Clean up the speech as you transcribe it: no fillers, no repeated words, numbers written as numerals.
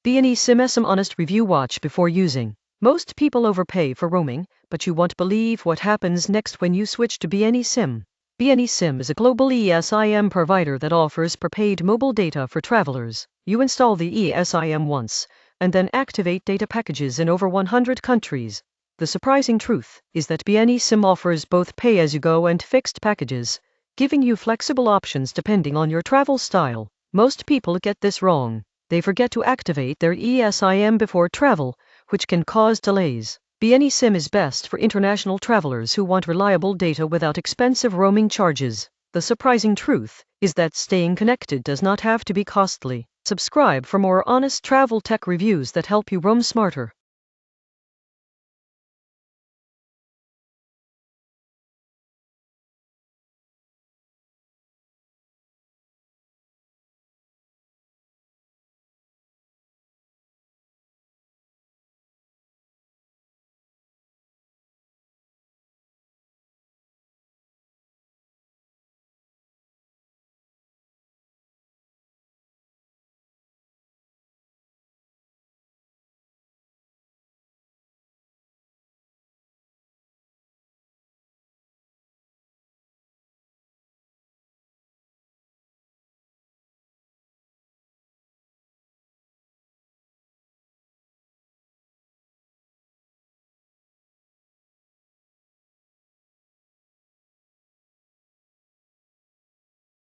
BNeSIM some honest review. Watch before using. Most people overpay for roaming, but you won't believe what happens next when you switch to BNeSIM. BNeSIM is a global eSIM provider that offers prepaid mobile data for travelers. You install the eSIM once, and then activate data packages in over 100 countries. The surprising truth is that BNeSIM offers both pay-as-you-go and fixed packages, giving you flexible options depending on your travel style. Most people get this wrong. They forget to activate their eSIM before travel, which can cause delays. BNeSIM is best for international travelers who want reliable data without expensive roaming charges. The surprising truth is that staying connected does not have to be costly. Subscribe for more honest travel tech reviews that help you roam smarter.